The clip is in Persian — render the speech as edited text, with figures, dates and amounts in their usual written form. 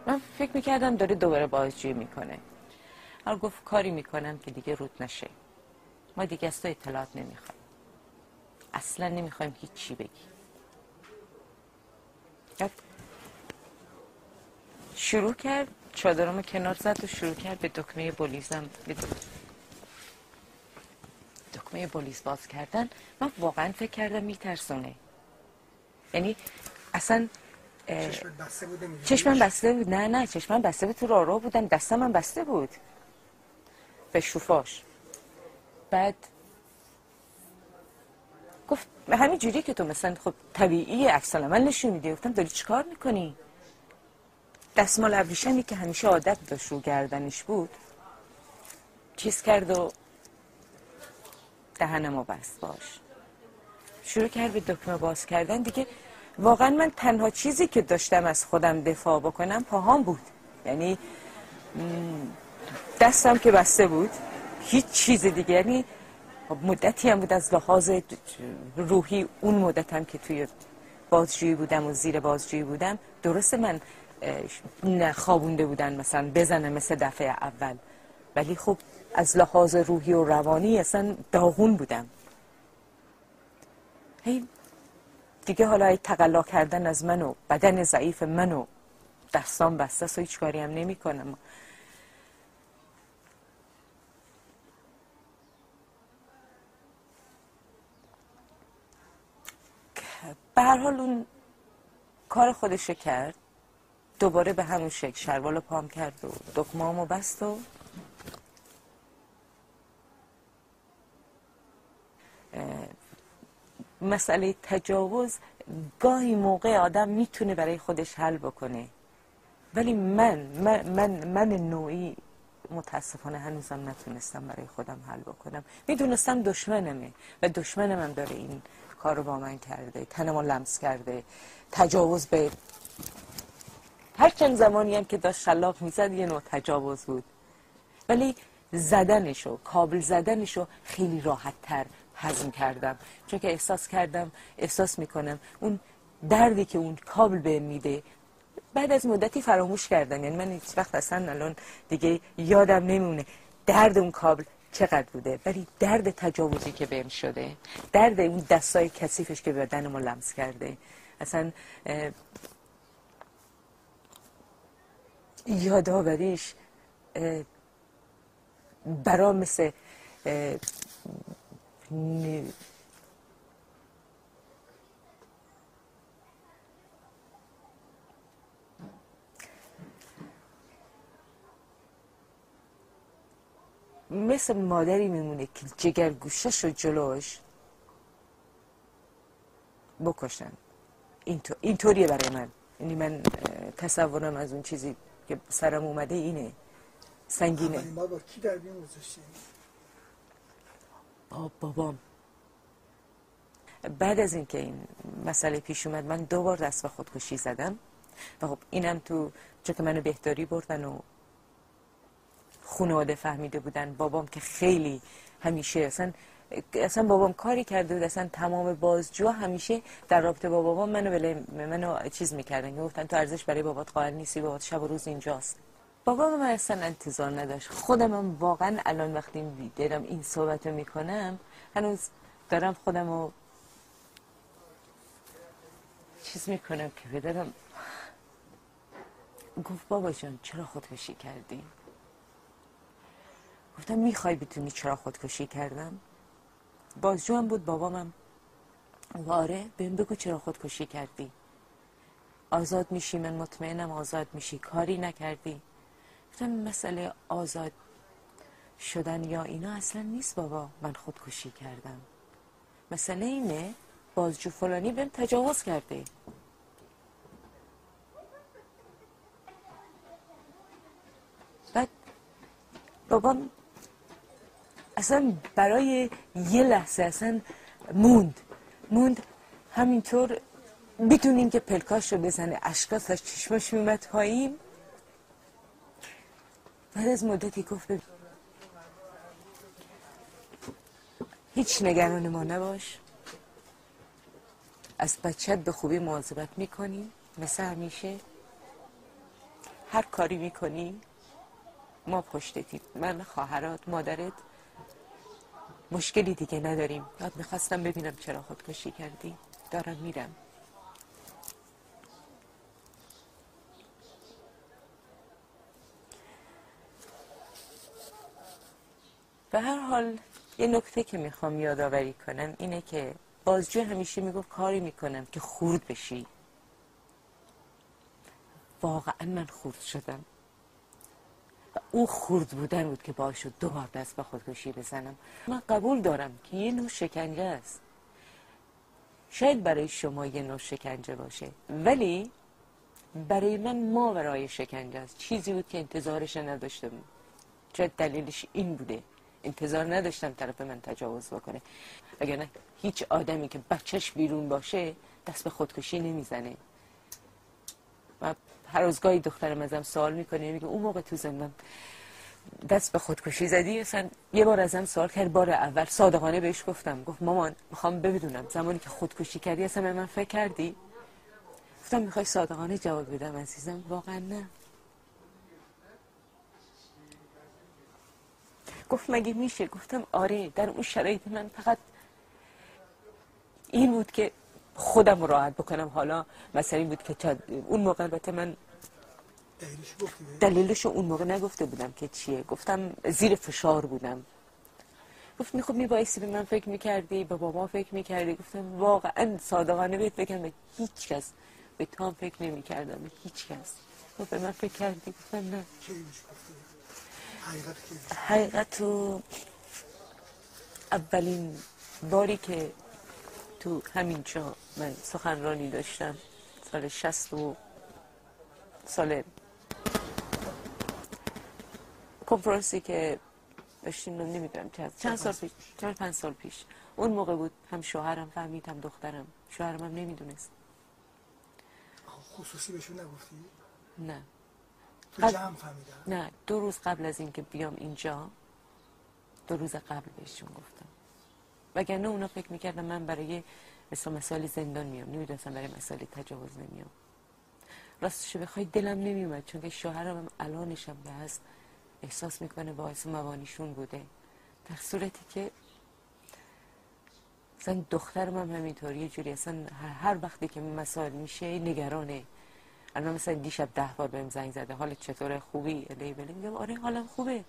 من فکر میکردم داره دوباره بازجویی میکنه. حالا گفت کاری میکنم که دیگه رود نشه، ما دیگه از تو اطلاعات نمیخوایم، اصلا نمیخوایم هیچ چی بگی. شروع کرد چادرمو کنار زد و شروع کرد به دکمه بولیزم، به دکمه بولیز باز کردن. من واقعا فکر کردم میترسونه، یعنی اصلا چشمم بسته بود. نه چشمم بسته بود، تو راه بودم، دستم هم بسته بود به شوفاش. بعد گفت همین جوری که تو مثلا خب طبیعی عکس العمل نشون میدی. گفتم داری چیکار میکنی؟ دستمال ابریشمی که همیشه عادت داشت رو گردنش بود چیز کرد و دهنمو بست باش. شروع کرد به دکمه باز کردن. دیگه واقعا من تنها چیزی که داشتم از خودم دفاع بکنم پاهام بود، یعنی دستم که بسته بود، هیچ چیز دیگه. یعنی مدتی هم بود از لحاظ روحی، اون مدتم که توی بازجویی بودم و زیر بازجویی بودم، درسته من نخوابونده بودن مثلا بزنم مثل دفعه اول، ولی خب از لحاظ روحی و روانی اصلا داغون بودم. هی دیگه حالا تقلا کردن از من و بدن ضعیف من و دستام بسته است و هیچ کاری هم نمی کنم. به هر حال اون کار خودشو کرد، دوباره به همون شکل شروال پام کرد و دکمه‌امو بست و مسئله تجاوز گاهی موقع آدم میتونه برای خودش حل بکنه، ولی من نوعی متاسفانه هنوزم نتونستم برای خودم حل بکنم. میدونستم دشمنمه و دشمنم هم داره این کار رو با من کرده، تنمو لمس کرده، تجاوز به هر چند زمانی هم که داشت شلاق میزد یه نوع تجاوز بود، ولی زدنشو، کابل زدنشو خیلی راحت تر هضم کردم، چون که احساس میکنم اون دردی که اون کابل بهم میده بعد از مدتی فراموش کردم. یعنی من هیچ وقت اصلا الان دیگه یادم نمیمونه درد اون کابل چقدر بوده، ولی درد تجاوزی که بهم شده، درد اون دستای کثیفش که بدنمو لمس کرده، اصلا یادآوریش برام مثل مثل مادری میمونه که جگر گوشش رو جلوش بکشن. اینطوریه برای من. یعنی من تصورم از اون چیزی که سرم اومده اینه، سنگینه. ما با کی در بیان گذاشتیم؟ با بابام. بعد از اینکه این مسئله پیش اومد من 2 بار دست به خودکشی زدم و خب اینم تو چون که منو بهداری بردن و خانواده فهمیده بودن. بابام که خیلی همیشه اصلا بابام کاری کرده بود، اصلا تمام بازجوها همیشه در رابطه با بابام منو چیز میکردن، گفتن تو ارزش برای بابات قائل نیستی، بابات شب و روز اینجاست. بابام من اصلا انتظار نداشت. خودم هم واقعا الان وقتی دارم این صحبت رو میکنم هنوز دارم خودم رو چیز میکنم که بدارم. گفت بابا جان چرا خودکشی کردی؟ گفتم میخوای بدونی چرا خودکشی کردم؟ بازجو هم بود بابامم. آره بهم بگو چرا خودکشی کردی؟ آزاد میشی، من مطمئنم آزاد میشی، کاری نکردی. گفتم مسئله آزاد شدن یا اینا اصلا نیست بابا، من خودکشی کردم. مسئله اینه بازجو فلانی بهم تجاوز کرده. بعد بابام اصلا برای یه لحظه اصلا موند همینطور بدون اینکه پلکاش رو بزنه، اشکاش از چشماش میومد پایین. بعد از مدتی گفت هیچ نگران ما نباش، از بچت به خوبی مواظبت میکنیم مثل همیشه، هر کاری میکنی ما پشتتیم، من، خواهرات، مادرت مشکلی دیگه نداریم. بعد میخواستم ببینم چرا خودکشی کردی. دارم میرم. به هر حال یه نکته که میخوام یادآوری کنم اینه که بازجو همیشه میگفت کاری میکنم که خورد بشی. واقعا من خورد شدم و اون خورد بودن بود که باعث شد 2 بار دست به خودکشی بزنم. من قبول دارم که یه نوع شکنجه است، شاید برای شما یه نوع شکنجه باشه، ولی برای من ماورای شکنجه است. چیزی بود که انتظارش نداشتم. شاید دلیلش این بوده، انتظار نداشتم طرف من تجاوز بکنه. اگر نه هیچ آدمی که بچهش بیرون باشه دست به خودکشی نمیزنه. و هر روز گاهی دخترم ازم سوال میکنه، میگه اون موقع تو زندان دست به خودکشی زدی؟ اصلا یه بار ازم سوال کرد، بار اول صادقانه بهش گفتم، گفت مامان میخوام بدونم زمانی که خودکشی کردی اصلا به من فکر کردی؟ گفتم میخوای صادقانه جواب بدم عزیزم؟ واقعا نه. گفت مگه میشه؟ گفتم آره، در اون شرایط من فقط این بود که خودم رو راحت بکنم. حالا مثلا این بود که اون موقع البته من دلیلشو اون موقع نگفته بودم که چیه، گفتم زیر فشار بودم. گفت خب میبایستی به من فکر میکردی، به بابا فکر میکردی. گفتم واقعا صادقانه بهت بگم به هیچ کس، به تام فکر نمیکردم، به هیچ کس. گفت به من فکر کردی؟ گفتم نه. حقیقتو اولین باری که تو همین جا من سخنرانی داشتم سال 60 و سال کنفرانسی که داشتیم، نمیدونم چند سال پیش، 4-5 سال پیش، اون موقع بود هم شوهرم فهمید هم دخترم. شوهرم هم نمیدونست. خصوصی بهشون نگفتی؟ نه. تو جمع فهمیدن؟ نه، 2 روز قبل از اینکه بیام اینجا، 2 روز قبل بهشون گفتم. وگرنه اونا فکر میکردم من برای مسائل زندان میام، نمیدونستم برای مسائل تجاوز نمیام. راستش بخوای دلم نمیومد، چون که شوهرم هم الانشم که هست احساس میکنه باعث موانیشون بوده، در صورتی که مثلا دخترم هم همینطوری. یه جوری اصلا هر وقتی که مسائل میشه نگرانه. الان مثلا دیشب 10 بار بهم زنگ زده، حالت چطوره؟ خوبی؟ لیبل؟ میگم آره حالم خوبه.